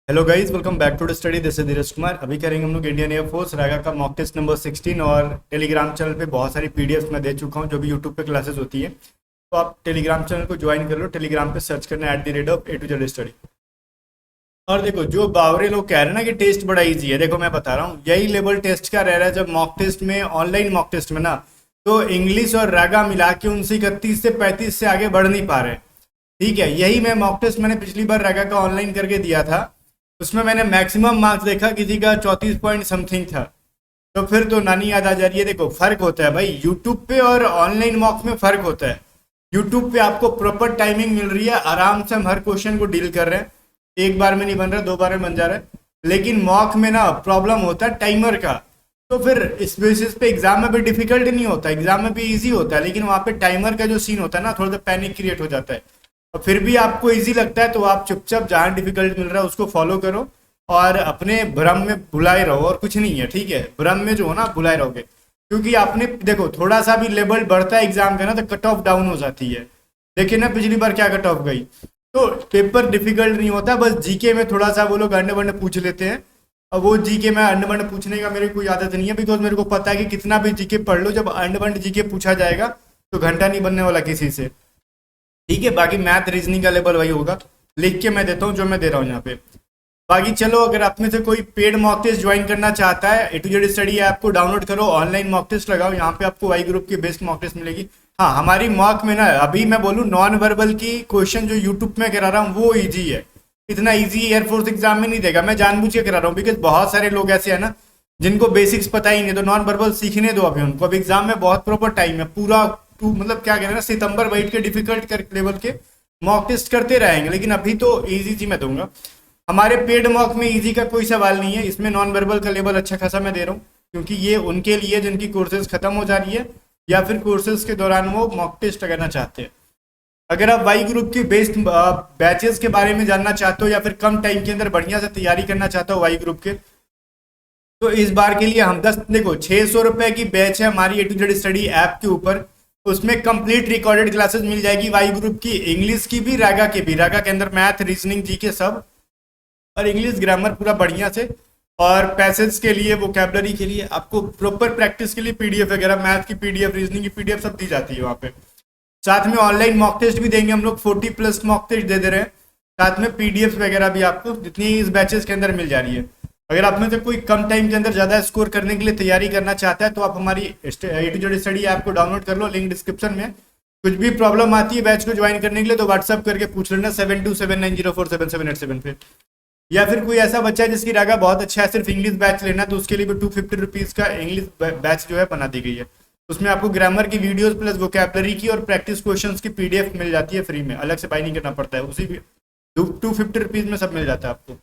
Hello guys, welcome back to the study. This is Dheeraj Kumar. अभी करेंगे हम लोग इंडियन एयरफोर्स रैगा का मॉक टेस्ट नंबर 16। और टेलीग्राम चैनल पे बहुत सारी पीडीएफ मैं दे चुका हूँ जो भी यूट्यूब पे क्लासेस होती है। तो आप टेलीग्राम चैनल को ज्वाइन कर लो। टेलीग्राम पे सर्च करना @A to Z स्टडी। और देखो, जो बावरे लोग कह रहे हैं ना कि टेस्ट बड़ा इजी है, देखो मैं बता रहा हूँ, यही लेवल टेस्ट का रह रहा है। जब मॉक टेस्ट में, ऑनलाइन मॉक टेस्ट में ना, तो इंग्लिश और रैगा मिला के उनसे 31 से 35 से आगे बढ़ नहीं पा रहे। ठीक है, यही मैं मॉक टेस्ट मैंने पिछली बार रैगा का ऑनलाइन करके दिया था। उसमें मैंने मैक्सिमम मार्क्स देखा, किसी का 34 पॉइंट समथिंग था। तो फिर तो नानी याद आ जा रही है। देखो फर्क होता है भाई, यूट्यूब पे और ऑनलाइन मॉक्स में फर्क होता है। यूट्यूब पे आपको प्रॉपर टाइमिंग मिल रही है, आराम से हम हर क्वेश्चन को डील कर रहे हैं। एक बार में नहीं बन रहा, दो बार में बन जा रहा है। लेकिन मॉक में ना प्रॉब्लम होता है टाइमर का। तो फिर इस बेसिस पे एग्जाम में भी डिफिकल्ट नहीं होता, एग्जाम में भी इजी होता है। लेकिन वहाँ पे टाइमर का जो सीन होता है ना, थोड़ा सा पैनिक क्रिएट हो जाता है। और फिर भी आपको इजी लगता है तो आप चुपचाप जहाँ डिफिकल्ट मिल रहा है उसको फॉलो करो और अपने भ्रम में भुलाए रहो, और कुछ नहीं है। ठीक है, भ्रम में जो हो ना भुलाए रहोगे, क्योंकि आपने देखो थोड़ा सा भी लेवल बढ़ता है एग्जाम का ना तो कट ऑफ डाउन हो जाती है। देखिए ना पिछली बार क्या कट ऑफ गई। तो पेपर डिफिकल्ट नहीं होता, बस जीके में थोड़ा सा वो लोग अंडे बंडे पूछ लेते हैं। और वो जीके में अंडे बंडे पूछने का मेरी कोई आदत नहीं है, बिकॉज मेरे को पता है कि कितना भी जीके पढ़ लो, जब अंडे बंडे जीके पूछा जाएगा तो घंटा नहीं बनने वाला किसी से। ठीक है, बाकी मैथ रीजनिंग का लेवल वही होगा। लिख के मैं देता हूँ जो मैं दे रहा हूँ यहाँ पे। बाकी चलो, अगर आप में से कोई पेड मॉक टेस्ट ज्वाइन करना चाहता है, A to Z study app को डाउनलोड करो, ऑनलाइन मॉक टेस्ट लगाओ। यहाँ पे आपको वाई ग्रुप की बेस्ट मॉक टेस्ट मिलेगी। हाँ, हमारी मॉक में ना अभी मैं बोलूँ, नॉन वर्बल की क्वेश्चन जो यूट्यूब में करा रहा हूँ वो इजी है। इतना इजी एयरफोर्स एग्जाम में नहीं देगा। मैं जानबूझ के करा रहा हूँ बिकॉज बहुत सारे लोग ऐसे हैं ना जिनको बेसिक्स पता ही नहीं। तो नॉन वर्बल सीखने दो अभी उनको। अब एग्जाम में बहुत प्रॉपर टाइम है पूरा। टू मतलब क्या कह रहे हैं ना, सितंबर बैठ के डिफिकल्ट कर लेवल के मॉक टेस्ट करते रहेंगे। लेकिन अभी तो इजी जी मैं दूंगा। हमारे पेड मॉक में इजी का कोई सवाल नहीं है। इसमें नॉन वर्बल का लेवल अच्छा खासा मैं दे रहा हूँ, क्योंकि ये उनके लिए जिनकी कोर्सेज खत्म हो जा रही है या फिर कोर्सेज के दौरान वो मॉक टेस्ट करना चाहते हैं। अगर आप वाई ग्रुप की बेस्ट बैचेस के बारे में जानना चाहते हो या फिर कम टाइम के अंदर बढ़िया से तैयारी करना चाहते हो वाई ग्रुप के, तो इस बार के लिए हम 10 देखो 600 रुपए की बैच है हमारी A to Z study app के ऊपर। उसमें कंप्लीट रिकॉर्डेड क्लासेस मिल जाएगी वाई ग्रुप की, इंग्लिश की भी, रैगा की भी। रैगा के अंदर मैथ, रीजनिंग, जीके सब, और इंग्लिश ग्रामर पूरा बढ़िया से। और पैसेज के लिए, वोकैबलरी के लिए, आपको प्रॉपर प्रैक्टिस के लिए पीडीएफ वगैरह, मैथ की पीडीएफ, रीजनिंग की पीडीएफ सब दी जाती है वहाँ पे। साथ में ऑनलाइन मॉक टेस्ट भी देंगे हम लोग, 40+ मॉक टेस्ट दे रहे हैं। साथ में पीडीएफ वगैरह भी आपको जितनी इस बैचेस के अंदर मिल जा रही है। अगर आप में से कोई कम टाइम के अंदर ज़्यादा स्कोर करने के लिए तैयारी करना चाहता है तो आप हमारी A to Z study app को डाउनलोड कर लो, लिंक डिस्क्रिप्शन में। कुछ भी प्रॉब्लम आती है बैच को ज्वाइन करने के लिए तो व्हाट्सअप करके पूछ लेना 7279047787 पे। या फिर कोई ऐसा बच्चा है जिसकी रैगा बहुत अच्छा है, सिर्फ इंग्लिश बैच लेना, तो उसके लिए भी 250 रुपीज़ का इंग्लिश बैच जो है बना दी गई है। उसमें आपको ग्रामर की वीडियोस प्लस वोकैबलरी की और प्रैक्टिस क्वेश्चंस की पीडीएफ मिल जाती है फ्री में, अलग से बाई नहीं करना पड़ता है। उसी 250 रुपीज़ में सब मिल जाता है आपको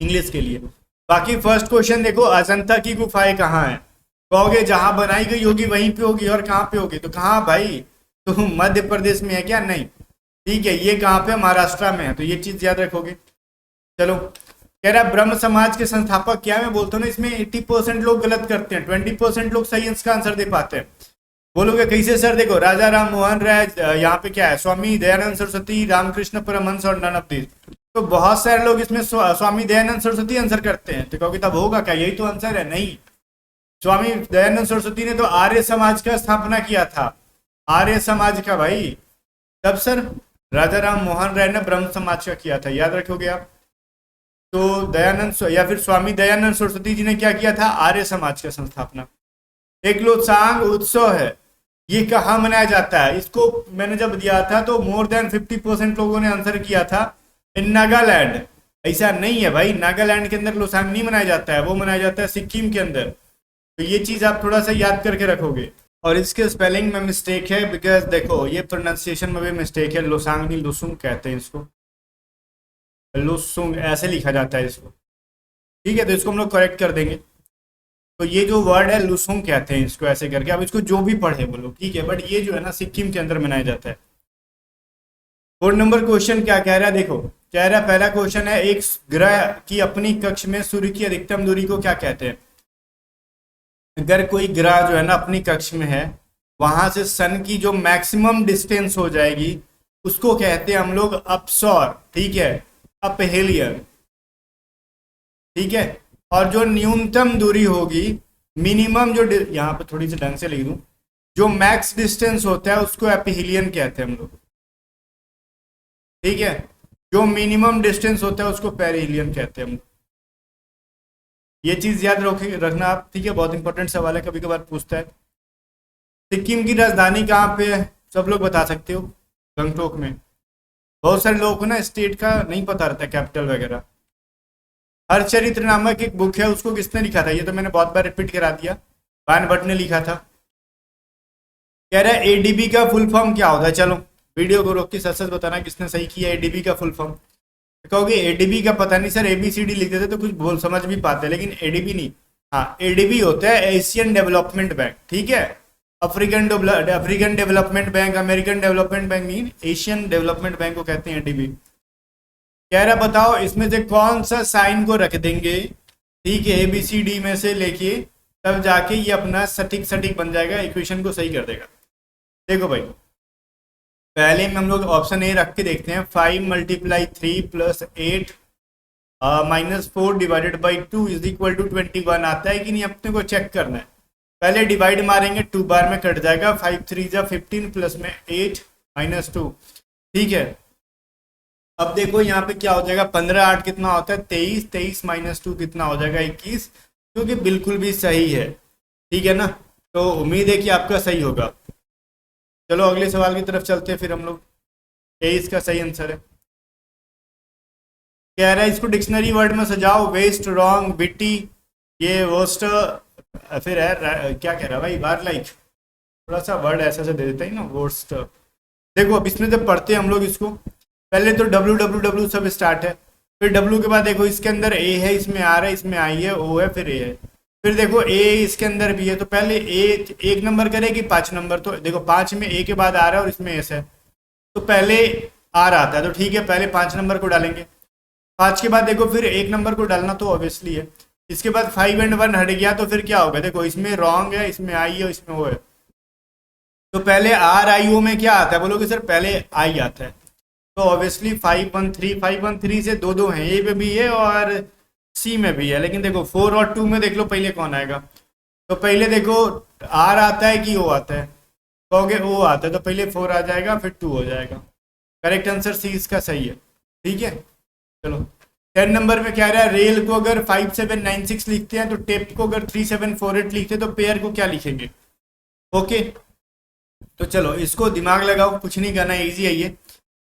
इंग्लिश के लिए। बाकी फर्स्ट क्वेश्चन देखो, अजंता की गुफाएं कहाँ है? कहोगे जहां बनाई गई होगी वहीं पे होगी, और कहाँ पे होगी? तो कहाँ भाई, तो मध्य प्रदेश में है क्या? नहीं। ठीक है, ये कहाँ पे? महाराष्ट्र में है, तो ये चीज याद रखोगे। चलो, कह रहा है ब्रह्म समाज के संस्थापक क्या है? मैं बोलता हूँ ना, इसमें 80% लोग गलत करते हैं, 20% लोग सही इसका आंसर दे पाते हैं। बोलोगे कैसे सर? देखो, राजा राम मोहन राय, यहाँ पे क्या है, स्वामी दयानंद सरस्वती, रामकृष्ण परमहंस और नन ऑफ दीज। तो बहुत सारे लोग इसमें स्वामी दयानंद सरस्वती आंसर करते हैं। तो कहोगे तब होगा क्या, यही तो आंसर है? नहीं, स्वामी दयानंद सरस्वती ने तो आर्य समाज का स्थापना किया था, आर्य समाज का भाई। तब सर राजा राम मोहन राय ने ब्रह्म समाज का किया था, याद रखोगे आप। तो दयानंद या फिर स्वामी दयानंद सरस्वती जी ने क्या किया था? आर्य समाज का संस्थापना। एक लोसांग उत्सव है, ये कहाँ मनाया जाता है? इसको मैंने जब दिया था तो मोर देन 50% लोगों ने आंसर किया था इन नागालैंड। ऐसा नहीं है भाई, नागालैंड के अंदर लोसांग नहीं मनाया जाता है, वो मनाया जाता है सिक्किम के अंदर। तो ये चीज आप थोड़ा सा याद करके रखोगे। और इसके स्पेलिंग में मिस्टेक है, बिकॉज देखो ये प्रोनाउंसिएशन में भी मिस्टेक है। लोसांग नहीं, लुसुंग कहते हैं इसको, लुसुंग ऐसे लिखा जाता है इसको। ठीक है, तो इसको हम लोग करेक्ट कर देंगे। तो ये जो वर्ड है लुसुंग कहते हैं इसको, ऐसे करके। अब इसको जो भी पढ़े बोलो, ठीक है, बट ये जो है ना सिक्किम के अंदर मनाया जाता है। 4 नंबर क्वेश्चन क्या कह रहा है? देखो, कह रहा है, पहला क्वेश्चन है, एक ग्रह की अपनी कक्ष में सूर्य की अधिकतम दूरी को क्या कहते हैं? अगर कोई ग्रह जो है ना अपनी कक्ष में है, वहां से सन की जो मैक्सिमम डिस्टेंस हो जाएगी उसको कहते हैं हम लोग अपसौर। ठीक है, अपहेलियन। ठीक है। और जो न्यूनतम दूरी होगी, मिनिमम जो यहाँ पे थोड़ी सी ढंग से लिख दूं, जो मैक्स डिस्टेंस होता है उसको एपिहीलियन कहते हैं हम लोग, ठीक है। जो मिनिमम डिस्टेंस होता है उसको पेरिहीलियन कहते हैं हम लोग। ये चीज याद रखना आप, ठीक है, बहुत इंपॉर्टेंट सवाल है, कभी कभार पूछता है। सिक्किम की राजधानी कहाँ पे है, सब लोग बता सकते हो, गंगटोक में। बहुत सारे लोगों को ना स्टेट का नहीं पता रहता, कैपिटल वगैरह। हरचरित्र नामक एक बुक है, उसको किसने लिखा था, ये तो मैंने बहुत बार रिपीट करा दिया, बाण भट्ट ने लिखा था। कह रहा है एडीबी का फुल फॉर्म क्या होता है, चलो वीडियो को रोक के सच सच बताना किसने सही किया एडीबी का फुल फॉर्म। कहोगे एडीबी का पता नहीं सर, एबीसीडी लिख देते तो कुछ बोल समझ भी पाते, लेकिन एडीबी नहीं। हाँ, एडीबी होता है एशियन डेवलपमेंट बैंक, ठीक है। African development bank, American development bank नहीं, एशियन डेवलपमेंट बैंक को कहते हैं एडीबी। कह रहा बताओ इसमें से कौन सा साइन को रख देंगे, ठीक है, एबीसीडी में से लेके, तब जाके ये अपना सटीक सटीक बन जाएगा, इक्वेशन को सही कर देगा। देखो भाई, पहले में हम लोग ऑप्शन ए रख के देखते हैं, 5 × 3 + 8 -4 डिवाइडेड बाई 2 = 21 आता है कि नहीं, अपने को चेक करना है। पहले डिवाइड मारेंगे, 2 बार में कट जाएगा, 5 × 3 = 15 प्लस में 8 -2, ठीक है। अब देखो यहाँ पे क्या हो जाएगा, 15 8 कितना होता है 23, 23 - 2 कितना हो जाएगा 21, जो कि बिल्कुल भी सही है, ठीक है ना। तो उम्मीद है कि आपका सही होगा। चलो अगले सवाल की तरफ चलते हैं फिर हम लोग। 23 का सही आंसर है। कह रहा है इसको डिक्शनरी वर्ड में सजाओ, वेस्ट, रॉन्ग, विटी, ये वर्स्ट, फिर है क्या कह रहा है भाई, वार लाइक, थोड़ा सा वर्ड ऐसा से दे देता ही ना, वर्स्ट। देखो अब इसमें जब पढ़ते हैं हम लोग इसको, पहले तो WWW सब स्टार्ट है, फिर W के बाद देखो इसके अंदर A है, इसमें R है, इसमें I है, O है, फिर A है, फिर देखो A इसके अंदर भी है, तो पहले A 1 नंबर करेगी 5 नंबर, तो देखो 5 में A के बाद R है और इसमें S है, तो पहले R आता है, तो ठीक है पहले 5 नंबर को डालेंगे। 5 के बाद देखो फिर 1 नंबर को डालना तो ऑब्वियसली है। इसके बाद 5 और 1 हट गया, तो फिर क्या होगा, देखो इसमें रॉन्ग है, इसमें I है, इसमें O है, तो पहले RIO में क्या आता है, बोलोगे सर पहले I आता है, तो ऑब्वियसली 513 से 2 हैं, ए पे भी है और सी में भी है, लेकिन देखो 4 और 2 में देख लो पहले कौन आएगा, तो पहले देखो R आता है कि O आता है, कहोगे O आता है, तो पहले 4 आ जाएगा फिर 2 हो जाएगा। करेक्ट आंसर सी इसका सही है, ठीक है। चलो 10 नंबर में क्या रहा है, रेल को अगर 5796 लिखते हैं, तो टेप को अगर 3748 लिखते हैं, तो पेयर को क्या लिखेंगे, ओके। तो चलो इसको दिमाग लगाओ, कुछ नहीं करना, इजी है ये।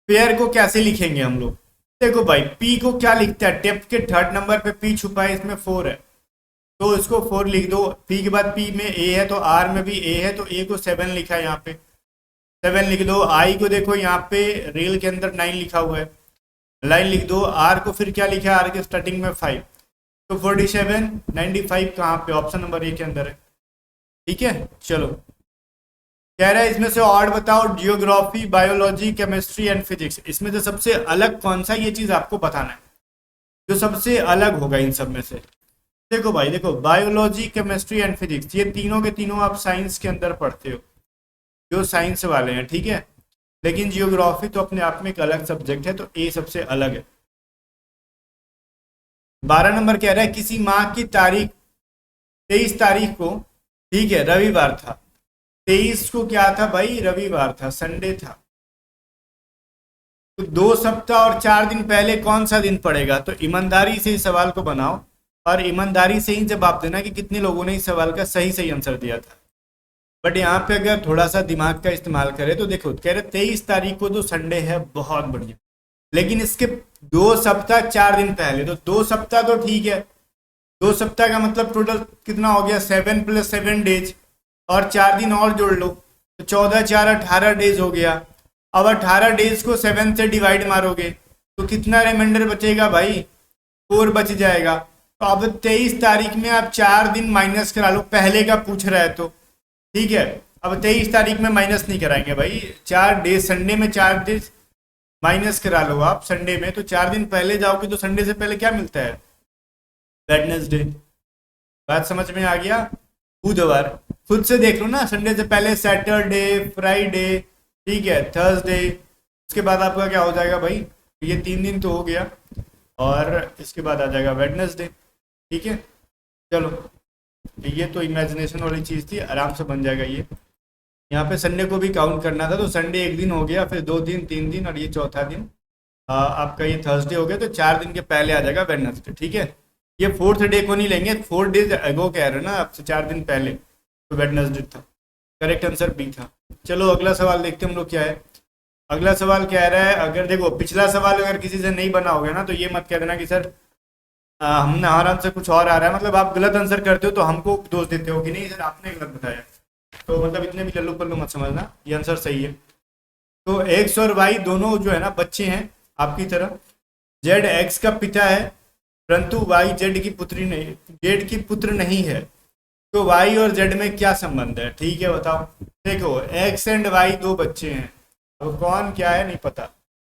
पेयर को कैसे लिखेंगे हम लोग, देखो भाई पी को क्या लिखता है, टेप के 3rd नंबर पे पी छुपा है, इसमें 4 है, तो इसको 4 लिख दो। पी के बाद पी में ए है, तो आर में भी ए है, तो ए को 7 लिखा है, यहाँ पे 7 लिख दो। आई को देखो यहाँ पे रेल के अंदर 9 लिखा हुआ है, 9 लिख दो। आर को फिर क्या लिखा है, आर के स्टार्टिंग में 5, तो 47 95 कहाँ पे, ऑप्शन नंबर ए के अंदर है, ठीक है। चलो कह रहा है इसमें से और बताओ, geography, biology, chemistry and physics, इसमें से सबसे अलग कौन सा, ये चीज आपको बताना है, जो सबसे अलग होगा इन सब में से। देखो भाई देखो, बायोलॉजी, केमिस्ट्री एंड फिजिक्स, ये तीनों के तीनों आप साइंस के अंदर पढ़ते हो, जो साइंस वाले हैं, ठीक है। लेकिन जियोग्राफी तो अपने आप में एक अलग सब्जेक्ट है, तो ए सबसे अलग है। 12 नंबर कह रहा है किसी माह की तारीख 23 तारीख को, ठीक है, रविवार था। 23 को क्या था भाई, रविवार था, संडे था, तो 2 सप्ताह और 4 दिन पहले कौन सा दिन पड़ेगा। तो ईमानदारी से इस सवाल को बनाओ, और ईमानदारी से ही जवाब देना कि कितने लोगों ने इस सवाल का सही आंसर दिया था। बट यहाँ पे अगर थोड़ा सा दिमाग का इस्तेमाल करें, तो देखो कह रहे 23 तारीख को तो संडे है, बहुत बढ़िया, लेकिन इसके 2 सप्ताह 4 दिन पहले, तो 2 सप्ताह तो ठीक है, 2 सप्ताह का मतलब टोटल कितना हो गया, 7 + 7 डेज, और 4 दिन और जोड़ लो, तो 14 4 18 डेज हो गया। अब 18 डेज को 7 से डिवाइड मारोगे, तो कितना रिमाइंडर बचेगा भाई, 4 बच जाएगा। तो अब 23 तारीख में आप 4 दिन माइनस करा लो, पहले का पूछ रहा है तो, ठीक है। अब 23 तारीख में माइनस नहीं कराएंगे भाई, 4 डेज, संडे में 4 डेज माइनस करा लो आप संडे में, तो 4 दिन पहले जाओगे, तो संडे से पहले क्या मिलता है, वेडनेसडे। बात समझ में आ गया, बुधवार, खुद से देख लो ना, संडे से पहले सैटरडे, फ्राइडे, ठीक है, थर्सडे, उसके बाद आपका क्या हो जाएगा भाई, ये 3 दिन तो हो गया, और इसके बाद आ जाएगा वेडनेसडे। ठीक है, चलो ये तो इमेजिनेशन वाली चीज़ थी, आराम से बन जाएगा ये। यहाँ पे संडे को भी काउंट करना था, तो संडे एक दिन हो गया, फिर 2 दिन, 3 दिन, और ये चौथा दिन आपका ये थर्सडे हो गया, तो 4 दिन के पहले आ जाएगा वेडनेसडे। ठीक है, ये फोर्थ डे को नहीं लेंगे, 4 डेज अगो कह रहे हो ना आपसे, 4 दिन पहले तो वेडनेसडे था। करेक्ट आंसर बी था। चलो अगला सवाल देखते हैं हम लोग क्या है। अगला सवाल कह रहा है, अगर देखो पिछला सवाल अगर किसी से नहीं बना होगा ना, तो ये मत कह देना कि सर हमने हमारा आंसर कुछ और आ रहा है, मतलब आप गलत आंसर करते हो तो हमको दोष देते हो कि नहीं सर आपने गलत बताया, तो मतलब इतने भी लल्लू पल्लू मत समझना, ये आंसर सही है। तो एक्स और वाई दोनों जो है ना बच्चे हैं आपकी तरह। जेड एक्स का पिता है, परंतु वाई जेड की पुत्री नहीं, जेड की पुत्र नहीं है, तो वाई और जेड में क्या संबंध है? ठीक है बताओ। देखो एक्स एंड वाई दो बच्चे हैं, अब कौन क्या है नहीं पता।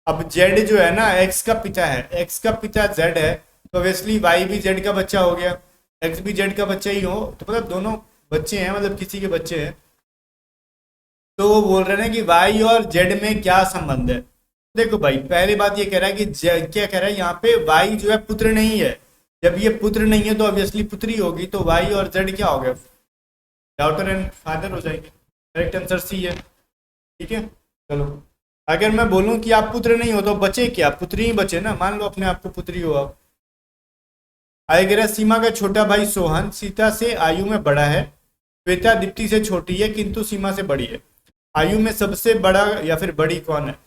अब जेड जो है ना एक्स का पिता है, एक्स का पिता जेड है, तो ऑब्वियसली वाई भी जेड का बच्चा हो गया, एक्स भी जेड का बच्चा ही हो, तो मतलब दोनों बच्चे हैं, मतलब किसी के बच्चे हैं। तो वो बोल रहे हैं कि वाई और जेड में क्या संबंध है। देखो भाई पहली बात ये कह रहा है कि क्या कह रहा है यहाँ पे, वाई जो है पुत्र नहीं है, जब ये पुत्र नहीं है तो ऑब्वियसली पुत्री होगी, तो वाई और जेड क्या हो गया, डॉटर एंड फादर हो जाएंगे। करेक्ट आंसर सी है। ठीक है, चलो अगर मैं बोलूं कि आप पुत्र नहीं हो तो बचे क्या, पुत्री ही बचे ना, मान लो अपने आप को पुत्री हो आप। आगे सीमा का छोटा भाई सोहन सीता से आयु में बड़ा है, श्वेता दीप्ति से छोटी है किंतु सीमा से बड़ी है। आयु में सबसे बड़ा या फिर बड़ी कौन है?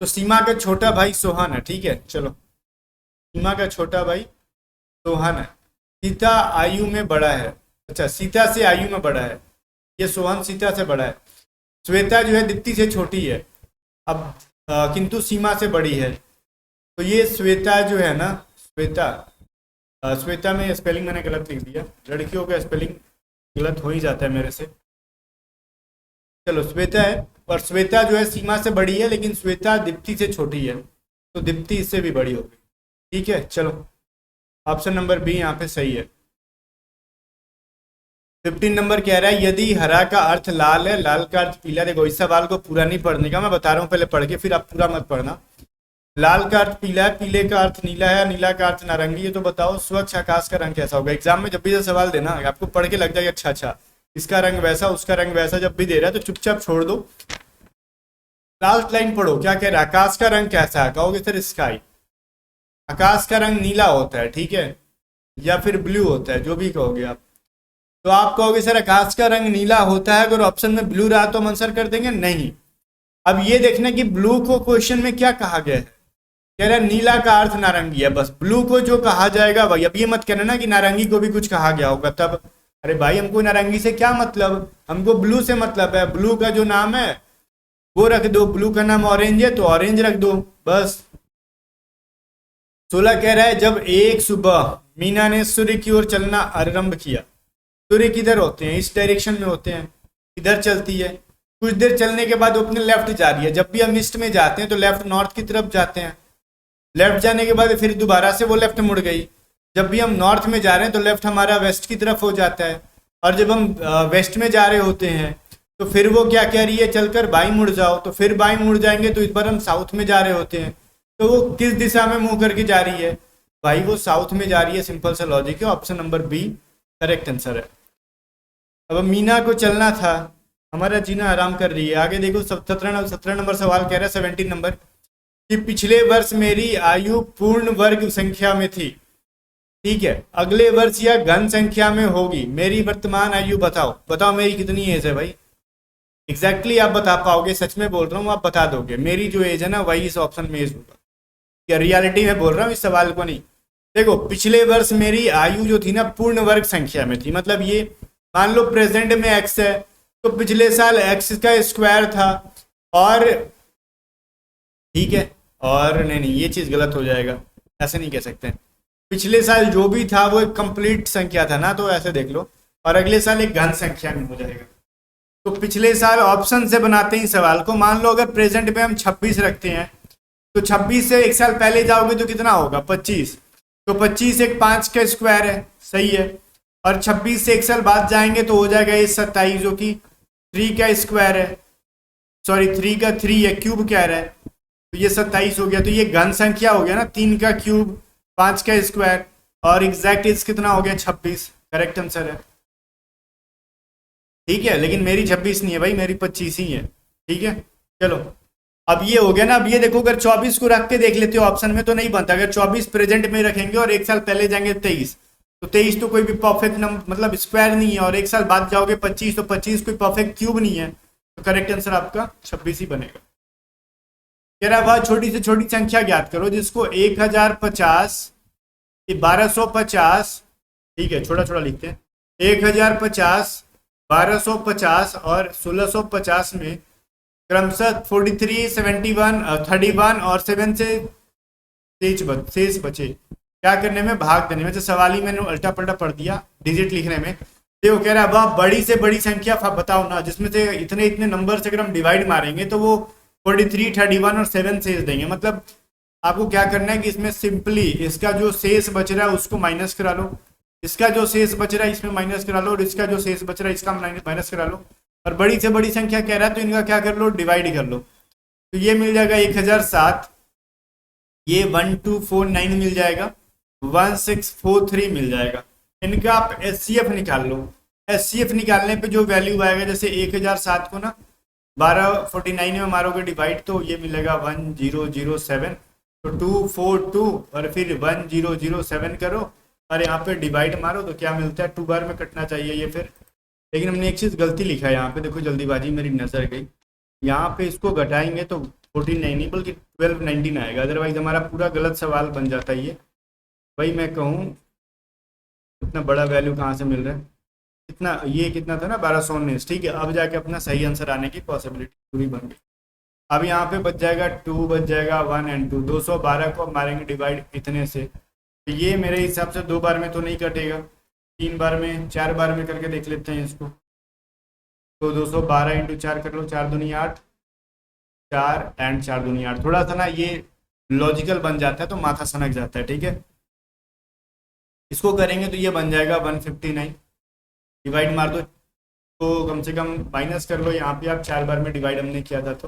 तो सीमा का छोटा भाई सोहन है। ठीक है, चलो सीमा का छोटा भाई सोहन है, सीता आयु में बड़ा है, अच्छा सीता से आयु में बड़ा है, ये सोहन सीता से बड़ा है। श्वेता जो है दीप्ति से छोटी है, अब किंतु सीमा से बड़ी है, तो ये श्वेता जो है ना, श्वेता श्वेता में स्पेलिंग मैंने गलत लिख दिया, लड़कियों का स्पेलिंग गलत हो ही जाता है मेरे से। चलो श्वेता है, और श्वेता जो है सीमा से बड़ी है, लेकिन श्वेता दीप्ति से छोटी है, तो दीप्ति इससे भी बड़ी होगी। ठीक है, चलो ऑप्शन नंबर बी यहाँ पे सही है। 15 नंबर कह रहा है, यदि हरा का अर्थ लाल है, लाल का अर्थ पीला। देखो इस सवाल को पूरा नहीं पढ़ने का, मैं बता रहा हूँ पहले पढ़ के, फिर आप पूरा मत पढ़ना। लाल का अर्थ पीला है, पीले का अर्थ नीला है, नीला का अर्थ नारंगी है, तो बताओ स्वच्छ आकाश का रंग कैसा होगा। एग्जाम में जब भी ये सवाल देना आपको पढ़ के लग जाएगा अच्छा अच्छा इसका रंग वैसा, उसका रंग वैसा, जब भी दे रहा है तो चुपचाप छोड़ दो। लास्ट लाइन पढ़ो, क्या कह रहा है, आकाश का रंग कैसा है, कहोगे सर स्काई, आकाश का रंग नीला होता है, ठीक है, या फिर ब्लू होता है, जो भी कहोगे आप। तो आप कहोगे सर आकाश का रंग नीला होता है, अगर ऑप्शन में ब्लू रहा तो हम आंसर कर देंगे नहीं। अब ये देखना कि ब्लू को क्वेश्चन में क्या कहा गया है, कह रहा है नीला का अर्थ नारंगी है, बस ब्लू को जो कहा जाएगा भाई। अब ये मत कहना ना कि नारंगी को भी कुछ कहा गया होगा तब, अरे भाई हमको नारंगी से क्या मतलब, हमको ब्लू से मतलब है, ब्लू का जो नाम है वो रख दो, ब्लू का नाम ऑरेंज है तो ऑरेंज रख दो बस। 16 कह रहा है, जब एक सुबह मीना ने सूर्य की ओर चलना आरंभ किया, सूर्य किधर होते हैं, इस डायरेक्शन में होते हैं, इधर चलती है, कुछ देर चलने के बाद वो अपने लेफ्ट जा रही है। जब भी हम ईस्ट में जाते हैं तो लेफ्ट नॉर्थ की तरफ जाते हैं, लेफ्ट जाने के बाद फिर दोबारा से वो लेफ्ट मुड़ गई। जब भी हम नॉर्थ में जा रहे हैं तो लेफ्ट हमारा वेस्ट की तरफ हो जाता है, और जब हम वेस्ट में जा रहे होते हैं तो फिर वो क्या कह रही है, चलकर बाई मुड़ जाओ, तो फिर बाई मुड़ जाएंगे तो इस बार हम साउथ में जा रहे होते हैं, तो वो किस दिशा में मुंह करके जा रही है भाई, वो साउथ में जा रही है। सिंपल सा लॉजिक है, option number B correct answer है। अब मीना को चलना था, हमारा जीना आराम कर रही है। आगे देखो 17 नंबर सवाल कह रहा है, 17 नंबर, कि पिछले वर्ष मेरी आयु पूर्ण वर्ग संख्या में थी, ठीक है, अगले वर्ष या घन संख्या में होगी, मेरी वर्तमान आयु बताओ। बताओ मेरी कितनी एज है भाई, एग्जैक्टली आप बता पाओगे, सच में बोल रहा हूँ आप बता दोगे। मेरी जो एज है ना वही इस ऑप्शन में एज होगा, क्या रियलिटी में बोल रहा हूँ इस सवाल को नहीं। देखो पिछले वर्ष मेरी आयु जो थी ना पूर्ण वर्ग संख्या में थी, मतलब ये मान लो प्रेजेंट में एक्स है तो पिछले साल एक्स का स्क्वायर था, और ठीक है, और नहीं ये चीज़ गलत हो जाएगा, ऐसे नहीं कह सकते। पिछले साल जो भी था वो एक कंप्लीट संख्या था ना, तो ऐसे देख लो, और अगले साल एक घन संख्या में हो जाएगा। तो पिछले साल ऑप्शन से बनाते ही सवाल को, मान लो अगर प्रेजेंट में हम 26 रखते हैं तो 26 से एक साल पहले जाओगे तो कितना होगा 25, तो 25 एक 5 का स्क्वायर है, सही है, और 26 से एक साल बाद जाएंगे तो हो जाएगा ये 27 जो कि 3 का स्क्वायर है, सॉरी 3 का 3 है, क्यूब कह रहा है, तो ये 27 हो गया। तो ये घन संख्या हो गया ना, 3 का क्यूब 5 का स्क्वायर, और एग्जैक्ट एज कितना हो गया 26, करेक्ट आंसर है। ठीक है, लेकिन मेरी 26 नहीं है भाई, मेरी 25 ही है। ठीक है, चलो अब ये हो गया ना। अब ये देखो, अगर 24 को रख के देख लेते हो ऑप्शन में तो नहीं बनता। अगर 24 प्रेजेंट में रखेंगे और एक साल पहले जाएंगे 23, तो 23 तो कोई भी परफेक्ट नंबर मतलब स्क्वायर नहीं है, और एक साल बाद जाओगे 25 तो 25 कोई परफेक्ट क्यूब नहीं है। तो करेक्ट आंसर आपका 26 ही बनेगा। कह रहा है वह छोटी से छोटी संख्या ज्ञात करो जिसको 1050, 1250, ठीक है छोटा छोटा लिखते हैं, 1050, 1250 और 1650 में क्रमशः 43, 71, 31 और 7 से शेष बचे। क्या करने में? भाग देने में। तो सवाल ही मैंने उल्टा पलटा पढ़ दिया डिजिट लिखने में। देखो कह रहा है वह बड़ी से बड़ी संख्या बताओ ना जिसमें से इतने इतने नंबर से अगर हम डिवाइड मारेंगे तो वो 43, 31 और 7 शेष देंगे। मतलब आपको क्या करना है कि इसमें सिंपली इसका जो शेष बच रहा है उसको माइनस करा लो, इसका जो शेष बच रहा है इसमें माइनस करा लो, और इसका जो शेष बच रहा है इसका माइनस करा लो। और बड़ी से बड़ी संख्या कह रहा है तो इनका क्या कर लो? डिवाइड कर लो। तो ये मिल जाएगा 1007, ये 1249 मिल जाएगा, 1643 मिल जाएगा। इनका आप एचसीएफ निकाल लो। एचसीएफ निकालने पे जो वैल्यू आएगा, जैसे 1007 को ना 1249 में मारोगे डिवाइड तो ये मिलेगा 1007, तो 242 और फिर 1007 करो और यहाँ पे डिवाइड मारो तो क्या मिलता है? 2 बार में कटना चाहिए ये फिर। लेकिन हमने एक चीज़ गलती लिखा है यहाँ पे, देखो जल्दीबाजी मेरी नजर गई। यहाँ पे इसको घटाएंगे तो 14 नहीं बल्कि 1219 आएगा, अदरवाइज हमारा पूरा गलत सवाल बन जाता है ये। वही मैं कहूँ इतना बड़ा वैल्यू कहाँ से मिल रहा है? कितना ये कितना था ना 1219, ठीक है। अब जाके अपना सही आंसर आने की पॉसिबिलिटी पूरी बन गई। अब यहाँ पे बच जाएगा 2, बच जाएगा 1 और 2, 212 को मारेंगे डिवाइड इतने से, तो ये मेरे हिसाब से 2 बार में तो नहीं कटेगा, 3 बार में 4 बार में करके देख लेते हैं इसको। तो 212 इंटू 4 कर लो, 4 दूनी 8, 4 एंड 4 दूनी 8। थोड़ा सा ना ये लॉजिकल बन जाता है तो माथा सनक जाता है, ठीक है। इसको करेंगे तो ये बन जाएगा 159, डिवाइड मार दो तो कम से कम माइनस कर लो यहाँ पे आप, 4 बार में डिवाइड हमने किया था तो।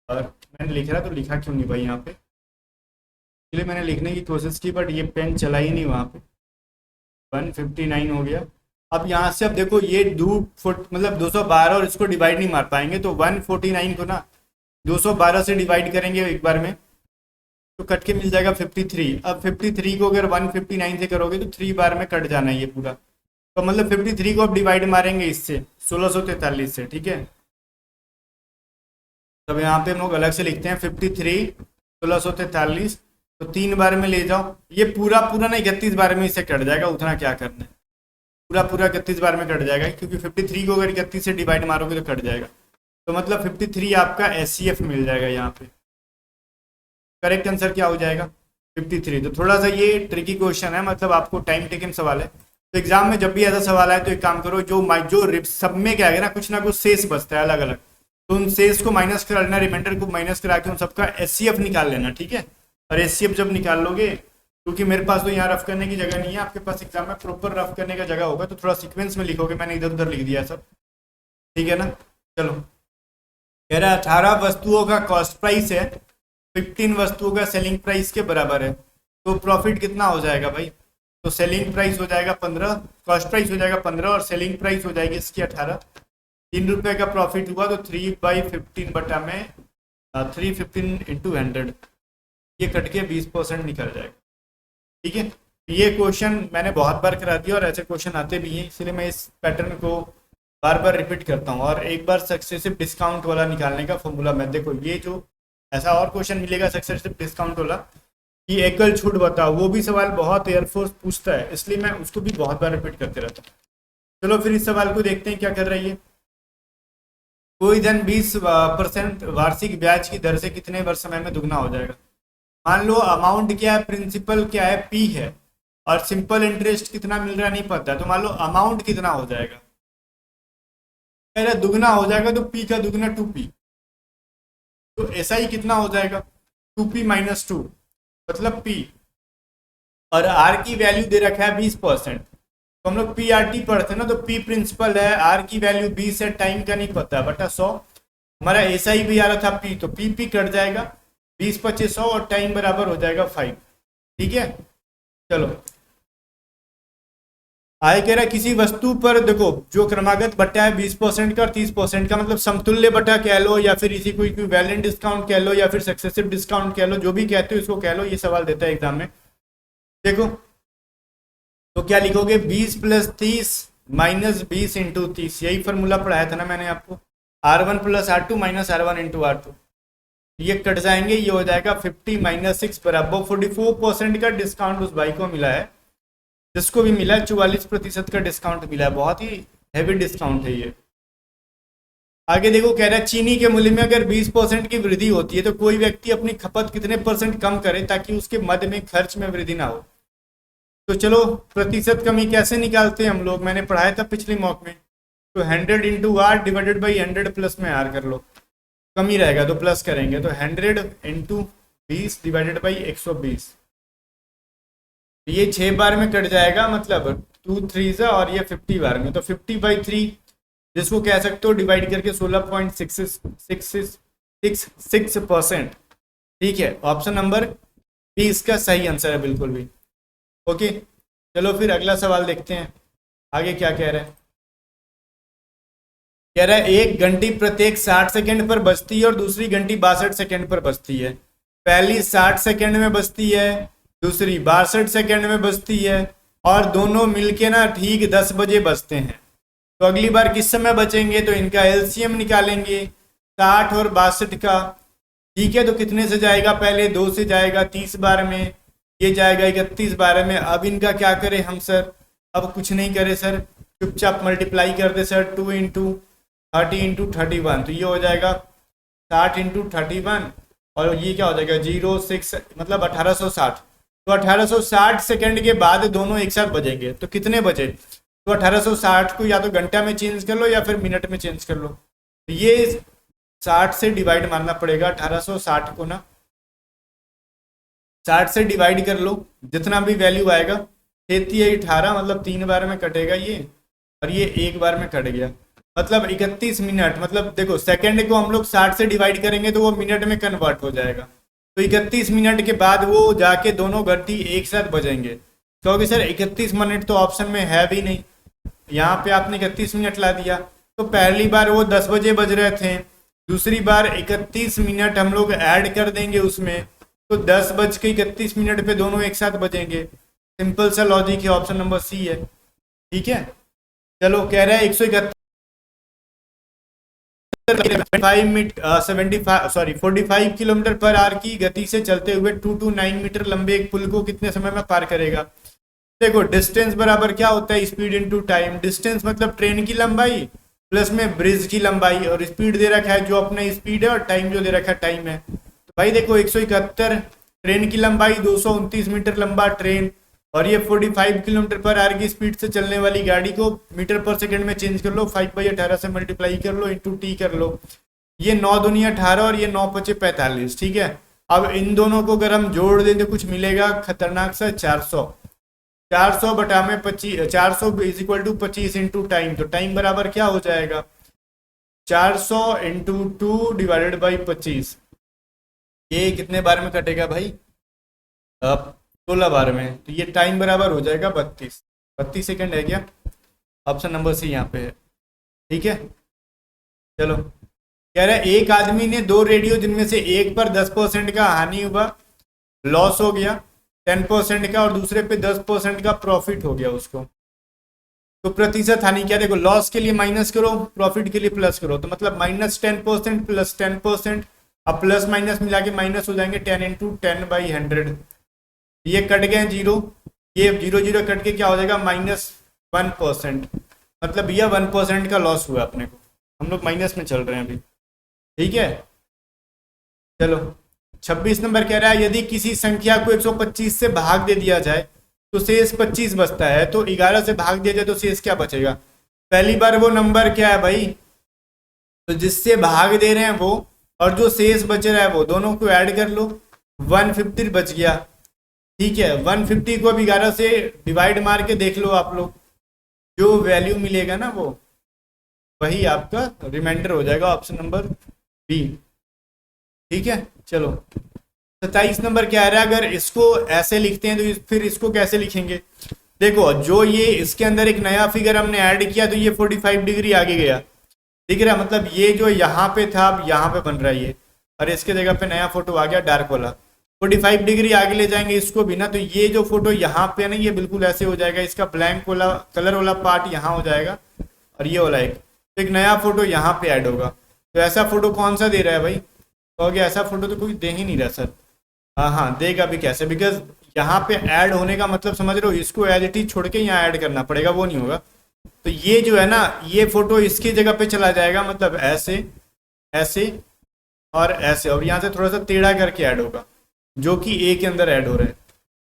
और मैंने लिख रहा तो लिखा क्यों नहीं भाई यहाँ पे? इसलिए मैंने लिखने की कोशिश की बट ये पेन चला ही नहीं वहाँ पे। 159 हो गया। अब यहाँ से अब देखो ये 2 फुट मतलब 212 और इसको डिवाइड नहीं मार पाएंगे, तो 149 को ना 212 से डिवाइड करेंगे एक बार में तो कट के मिल जाएगा 53। अब 53 को अगर 159 से करोगे तो 3 बार में कट जाना है ये पूरा, तो मतलब 53 को अब डिवाइड मारेंगे इससे 1643 से, ठीक है। तब यहाँ पे हम लोग अलग से लिखते हैं 53 1643, तो 3 बार में ले जाओ, ये पूरा पूरा नहीं 31 बार में इससे कट जाएगा, उतना क्या करना है, पूरा पूरा 31 बार में कट जाएगा क्योंकि 53 को अगर 31 से डिवाइड मारोगे तो कट जाएगा। तो मतलब 53 आपका एचसीएफ मिल जाएगा यहाँ पे। करेक्ट आंसर क्या हो जाएगा? 53। तो थोड़ा सा ये ट्रिकी क्वेश्चन है, मतलब आपको टाइम टेकिंग सवाल है। तो एग्जाम में जब भी ऐसा सवाल आए तो एक काम करो, जो सब में क्या है ना कुछ शेष बचता है अलग अलग, तो उन शेष को माइनस करा लेना, रिमाइंडर को माइनस करा के उन सबका एचसीएफ निकाल लेना, ठीक है। और एचसीएफ जब निकाल लोगे, क्योंकि मेरे पास तो यहाँ रफ करने की जगह नहीं है, आपके पास एग्जाम में प्रॉपर रफ करने का जगह होगा तो थोड़ा सीक्वेंस में लिखोगे, मैंने इधर उधर लिख दिया सब, ठीक है ना। चलो कह रहा 18 वस्तुओं का कॉस्ट प्राइस है, 15 वस्तुओं का सेलिंग प्राइस के बराबर है, तो प्रॉफिट कितना हो जाएगा भाई? तो सेलिंग प्राइस हो जाएगा 15, कॉस्ट प्राइस हो जाएगा 15 और सेलिंग प्राइस हो जाएगी इसकी 18। 3 रुपये का प्रॉफिट हुआ तो 3/15 बटा में 315 इंटू 100, ये कट के 20% निकल जाएगा, ठीक है। ये क्वेश्चन मैंने बहुत बार करा दिया और ऐसे क्वेश्चन आते भी हैं, इसलिए मैं इस पैटर्न को बार बार रिपीट करता हूँ। और एक बार सक्सेसिव डिस्काउंट वाला निकालने का फॉर्मूला मैं देखो, ये जो ऐसा और क्वेश्चन मिलेगा सक्सेसिव डिस्काउंट वाला कि एकल छूट बताओ, वो भी सवाल बहुत एयरफोर्स पूछता है, इसलिए मैं उसको भी बहुत बार रिपीट करते रहता हूँ। चलो फिर इस सवाल को देखते हैं क्या कर रही है। कोई धन 20% वार्षिक ब्याज की दर से कितने वर्ष समय में दुगना हो जाएगा? मान लो अमाउंट क्या है, प्रिंसिपल क्या है, पी है, और सिंपल इंटरेस्ट कितना मिल रहा नहीं पता, तो मान लो अमाउंट कितना हो जाएगा, पहले दुगना हो जाएगा तो पी का दुगना 2p, तो ऐसा ही कितना हो जाएगा 2p - 2 मतलब p, और r की वैल्यू दे रखा है 20%, तो हम लोग PRT पढ़ते हैं ना, तो p प्रिंसिपल है, r की वैल्यू 20 है, टाइम का नहीं पता बटा 100, हमारा ऐसा ही भी आ रहा था p, तो p कट जाएगा 20 25 100 और टाइम बराबर हो जाएगा 5, ठीक है। चलो आय कह रहा है किसी वस्तु पर देखो जो क्रमागत बट्टा है 20% का और 30% का, मतलब समतुल्य बट्टा कह लो या फिर इसी को इक्विवेलेंट डिस्काउंट कह लो या फिर सक्सेसिव डिस्काउंट कह लो, जो भी कहते हो इसको कह लो। ये सवाल देता है एग्जाम में। देखो तो क्या लिखोगे, 20 + 30 - 20 × 30, यही फॉर्मूला पढ़ाया था ना मैंने आपको, R1 + R2 - R1 × R2। ये कट जाएंगे, ये हो जाएगा 50 - 6 बराबर 44% का डिस्काउंट उस भाई को मिला है, जिसको भी मिला है 44% का डिस्काउंट मिला है। बहुत ही हैवी डिस्काउंट है ये। आगे देखो कह रहा है चीनी के मूल्य में अगर 20% की वृद्धि होती है तो कोई व्यक्ति अपनी खपत कितने % कम करे ताकि उसके मद में खर्च में वृद्धि ना हो। तो चलो प्रतिशत कमी कैसे निकालते हैं हम लोग, मैंने पढ़ाया था पिछली मॉक में। तो 100 × R / 100 प्लस में R कर लो, कमी रहेगा तो प्लस करेंगे, तो 100 × 20 / 120, ये 6 बार में कट जाएगा, मतलब 2 3 और ये 50 बार में, तो 50/3 जिसको कह सकते हो डिवाइड करके 16.66%। ठीक है, ऑप्शन नंबर बी इसका सही आंसर है बिल्कुल भी। ओके चलो फिर अगला सवाल देखते हैं आगे क्या कह रहा है। कह रहा है एक घंटी प्रत्येक 60 सेकंड पर बजती है और दूसरी घंटी 62 सेकंड पर बजती है। पहली 60 सेकंड में बजती है, दूसरी 62 सेकंड में बजती है, और दोनों मिलके ना ठीक 10 बजे बजते हैं। तो अगली बार किस समय बचेंगे, तो इनका एलसीएम निकालेंगे 60 और 62 का। ठीक है, तो कितने से जाएगा, पहले 2 से जाएगा 30 बार में, ये जाएगा 31 बार में। अब इनका क्या करें हम सर, अब कुछ नहीं करे सर, चुपचाप मल्टीप्लाई कर दे सर, 2 × 30 × 31, तो ये हो जाएगा 60 × 31, और ये क्या हो जाएगा 06, मतलब 1860। तो 1860 सेकंड के बाद दोनों एक साथ बजेंगे, तो कितने बजे, तो 1860 को या तो घंटा में चेंज कर लो या फिर मिनट में चेंज कर लो। तो ये 60 से डिवाइड मारना पड़ेगा 1860 को ना, 60 से डिवाइड कर लो, जितना भी वैल्यू आएगा 18 मतलब 3 बार में कटेगा ये, और ये 1 बार में कट गया, मतलब 31 मिनट। मतलब देखो सेकंड को हम लोग 60 से डिवाइड करेंगे तो वो मिनट में कन्वर्ट हो जाएगा, तो 31 मिनट के बाद वो जाके दोनों घंटी एक साथ बजेंगे। क्योंकि सर 31 मिनट तो ऑप्शन में है भी नहीं, यहाँ पे आपने 31 मिनट ला दिया। तो पहली बार वो 10 बजे बज रहे थे, दूसरी बार 31 मिनट हम लोग ऐड कर देंगे उसमें, तो 10:31 पे दोनों एक साथ बजेंगे। सिंपल सा लॉजिक है, ऑप्शन नंबर सी है। ठीक है, चलो कह रहा है 45 km/h की गति से चलते हुए 229 मीटर लंबे एक पुल को कितने समय में पार करेगा। देखो डिस्टेंस बराबर क्या होता है, स्पीड इनटू टाइम। डिस्टेंस मतलब ट्रेन की लंबाई प्लस में ब्रिज की लंबाई, और स्पीड दे रखा है जो अपना स्पीड है, और टाइम जो दे रखा है टाइम है। तो भाई देखो 171 ट्रेन की लंबाई, 229 मीटर लंबा ट्रेन, और ये 45 km/h की स्पीड से चलने वाली गाड़ी को मीटर पर सेकंड में चेंज कर लो, 5/18 से मल्टीप्लाई कर लो, इंटू टी कर लो। ये 9 दूनी 18 और ये 9 × 5 = 45। ठीक है, अब इन दोनों को अगर हम जोड़ दें तो कुछ मिलेगा खतरनाक सा, 400। 400 बटा में 25, 400 = 25 इंटू टाइम, तो टाइम बराबर क्या हो जाएगा 400 × 2 / 25। ये कितने बार में कटेगा भाई, 16 बार में, तो ये टाइम बराबर हो जाएगा 32 सेकंड है क्या, ऑप्शन नंबर सी यहाँ पे है। ठीक है, चलो कह रहा है एक आदमी ने 2 रेडियो जिनमें से एक पर 10% का हानि हुआ, लॉस हो गया 10% का, और दूसरे पे 10% का प्रॉफिट हो गया उसको। तो प्रतिशत हानि क्या, देखो लॉस के लिए माइनस करो, प्रॉफिट के लिए प्लस करो, तो मतलब -10% + 10%, अब प्लस माइनस मिला के माइनस हो जाएंगे 10 × 10/100। ये कट गए 0, ये 0 0 कट के क्या हो जाएगा -1%, मतलब यह 1% का लॉस हुआ अपने को, हम लोग माइनस में चल रहे हैं अभी। ठीक है, चलो 26 नंबर कह रहा है यदि किसी संख्या को 125 से भाग दे दिया जाए तो शेष 25 बचता है, तो 11 से भाग दिया जाए तो शेष क्या बचेगा। पहली बार वो नंबर क्या है भाई, तो जिससे भाग दे रहे हैं वो, और जो शेष बच रहा है वो, दोनों को ऐड कर लो, 150 बच गया। ठीक है, 150 को अब 11 से डिवाइड मार के देख लो आप लोग, जो वैल्यू मिलेगा ना वो वही आपका रिमाइंडर हो जाएगा, ऑप्शन नंबर बी। ठीक है, चलो 27 नंबर क्या आ रहा है, अगर इसको ऐसे लिखते हैं तो फिर इसको कैसे लिखेंगे। देखो जो ये इसके अंदर एक नया फिगर हमने ऐड किया तो ये 45 डिग्री आगे गया, दिख रहा है? मतलब ये जो यहाँ पे था अब यहाँ पे बन रहा है ये, और इसके जगह पे नया फोटो आ गया डार्क वाला। 45 डिग्री आगे ले जाएंगे इसको भी ना, तो ये जो फोटो यहाँ पे ना ये बिल्कुल ऐसे हो जाएगा, इसका ब्लैंक वाला कलर वाला पार्ट यहाँ हो जाएगा, और ये वाला एक नया फोटो यहाँ पे ऐड होगा। तो ऐसा फोटो कौन सा दे रहा है भाई? कहोगे ऐसा फोटो तो कोई दे ही नहीं रहा सर। हाँ हाँ, देगा भी कैसे? बिकॉज यहाँ पे ऐड होने का मतलब समझ रहे हो, इसको एज इट इज छोड़ के यहाँ ऐड करना पड़ेगा, वो नहीं होगा। तो ये जो है ना ये फोटो इसकी जगह पे चला जाएगा, मतलब ऐसे ऐसे और ऐसे, और यहाँ से थोड़ा सा टेढ़ा करके ऐड होगा, जो कि ए के अंदर ऐड हो रहा है,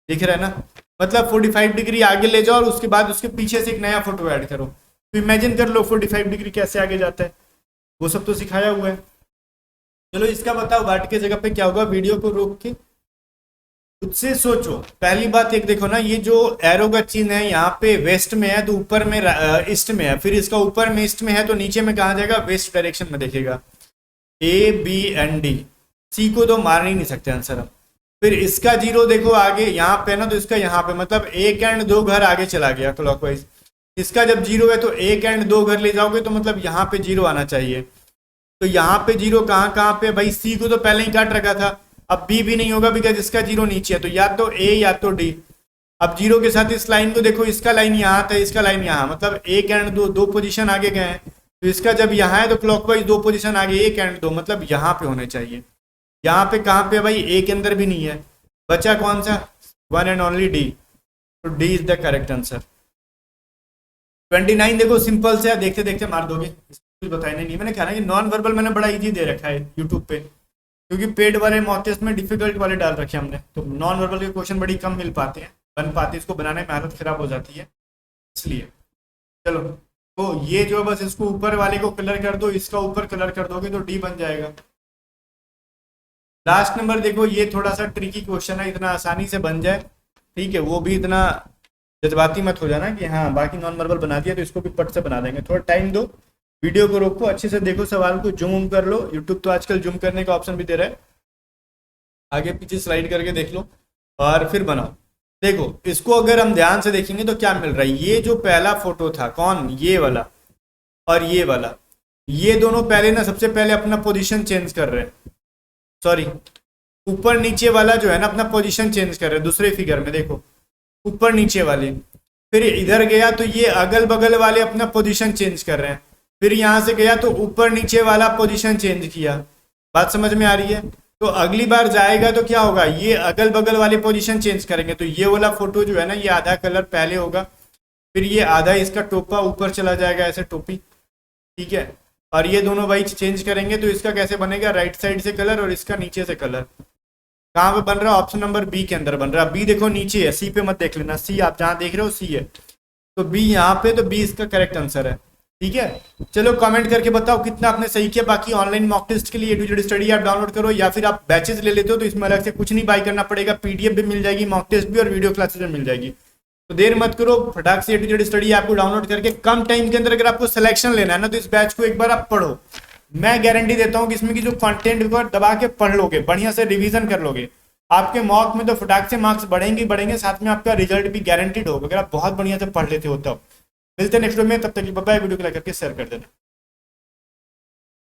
दिख रहा है ना? मतलब 45 डिग्री आगे ले जाओ और उसके बाद उसके पीछे से एक नया फोटो ऐड करो। तो इमेजिन कर लो 45 डिग्री कैसे आगे जाता है, वो सब तो सिखाया हुआ है। चलो इसका बताओ वाट के जगह पे क्या होगा, वीडियो को रोक के खुद से सोचो। पहली बात एक देखो ना, ये जो एरो का चिन्ह है यहाँ पे वेस्ट में है तो ऊपर में ईस्ट में है, फिर इसका ऊपर में ईस्ट में है तो नीचे में कहाँ जाएगा? वेस्ट डायरेक्शन में देखेगा। ए बी एंड डी, सी को तो मार ही नहीं सकते आंसर हम। फिर इसका जीरो देखो आगे यहाँ पे ना, तो इसका यहाँ पे मतलब एक एंड दो घर आगे चला गया क्लॉकवाइज। इसका जब जीरो है तो एक एंड दो घर ले जाओगे तो मतलब यहाँ पे जीरो आना चाहिए। तो यहाँ पे जीरो कहाँ कहाँ पे भाई? सी को तो पहले ही काट रखा था, अब बी भी नहीं होगा बिकॉज इसका जीरो नीचे है, तो या तो ए या तो डी। अब जीरो के साथ इस लाइन को देखो, इसका लाइन यहाँ था, इसका लाइन यहाँ, मतलब एक एंड दो पोजीशन आगे गए हैं। तो इसका जब यहाँ है तो क्लॉकवाइज दो पोजीशन आगे, एक एंड दो, मतलब यहाँ पे होने चाहिए। यहाँ पे कहाँ पे भाई? ए के अंदर भी नहीं है, बचा कौन सा? One and only D. तो D is the correct answer. 29 देखो सिंपल से, देखते देखते मार दोगे, कुछ बताया नहीं। मैंने कहा ना कि नॉन वर्बल मैंने बड़ा इजी दे रखा है यूट्यूब पे, क्योंकि पेड वाले मॉक टेस्ट में डिफिकल्ट वाले डाल रखे हमने, तो नॉन वर्बल के क्वेश्चन बड़ी कम मिल पाते हैं, बन पाते, इसको बनाने में हालत खराब हो जाती है इसलिए। चलो तो ये जो बस इसको ऊपर वाले को कलर कर दो, इसका ऊपर कलर कर दोगे तो डी बन जाएगा। लास्ट नंबर देखो, ये थोड़ा सा ट्रिकी क्वेश्चन है, इतना आसानी से बन जाए ठीक है, वो भी इतना जज्बाती मत हो जाना कि हाँ बाकी नॉन वर्बल बना दिया तो इसको भी पट से बना देंगे। थोड़ा टाइम दो, वीडियो को रोको, अच्छे से देखो सवाल को, जूम कर लो। यूट्यूब तो आजकल जूम करने का ऑप्शन भी दे रहा है, आगे पीछे स्लाइड करके देख लो और फिर बनाओ। देखो इसको अगर हम ध्यान से देखेंगे तो क्या मिल रहा है, ये जो पहला फोटो था कौन? ये वाला और ये वाला, ये दोनों पहले ना सबसे पहले अपना पोजीशन चेंज कर रहे हैं, सॉरी ऊपर नीचे वाला जो है ना अपना पोजीशन चेंज कर रहे हैं दूसरे फिगर में, देखो ऊपर नीचे वाले। फिर इधर गया तो ये अगल बगल वाले अपना पोजीशन चेंज कर रहे हैं, फिर यहाँ से गया तो ऊपर नीचे वाला पोजीशन चेंज किया। बात समझ में आ रही है? तो अगली बार जाएगा तो क्या होगा, ये अगल बगल वाले पोजीशन चेंज करेंगे, तो ये वाला फोटो जो है ना ये आधा कलर पहले होगा, फिर ये आधा इसका टोपा ऊपर चला जाएगा ऐसे टोपी, ठीक है। और ये दोनों भाई चेंज करेंगे तो इसका कैसे बनेगा? राइट साइड से कलर और इसका नीचे से कलर। कहाँ पे बन रहा है? ऑप्शन नंबर बी के अंदर बन रहा है। बी देखो नीचे है, सी पे मत देख लेना, सी आप जहाँ देख रहे हो सी है, तो बी यहाँ पे, तो बी इसका करेक्ट आंसर है, ठीक है। चलो कमेंट करके बताओ कितना आपने सही किया। बाकी ऑनलाइन मॉक टेस्ट के लिए A2Z स्टडी ऐप डाउनलोड करो, या फिर आप बैचेस ले लेते हो तो इसमें अलग से कुछ नहीं बाय करना पड़ेगा, पीडीएफ भी मिल जाएगी, मॉक टेस्ट भी और वीडियो क्लासेस भी मिल जाएगी। तो देर मत करो, फटाक से A2Z स्टडी ऐप को डाउनलोड करके कम टाइम के अंदर अगर आपको सिलेक्शन लेना है ना तो इस बैच को एक बार आप पढ़ो। मैं गारंटी देता हूँ कि इसमें की जो कंटेंट को दबा के पढ़ लोगे, बढ़िया से रिवीजन कर लोगे, आपके मॉक में तो फटाक से मार्क्स बढ़ेंगे, साथ में आपका रिजल्ट भी गारंटीड होगा अगर आप बहुत बढ़िया से पढ़ लेते हो। तब मिलते हैं नेक्स्ट वीडियो में, तब तक बाय बाय। वीडियो को लाइक करके शेयर कर देना।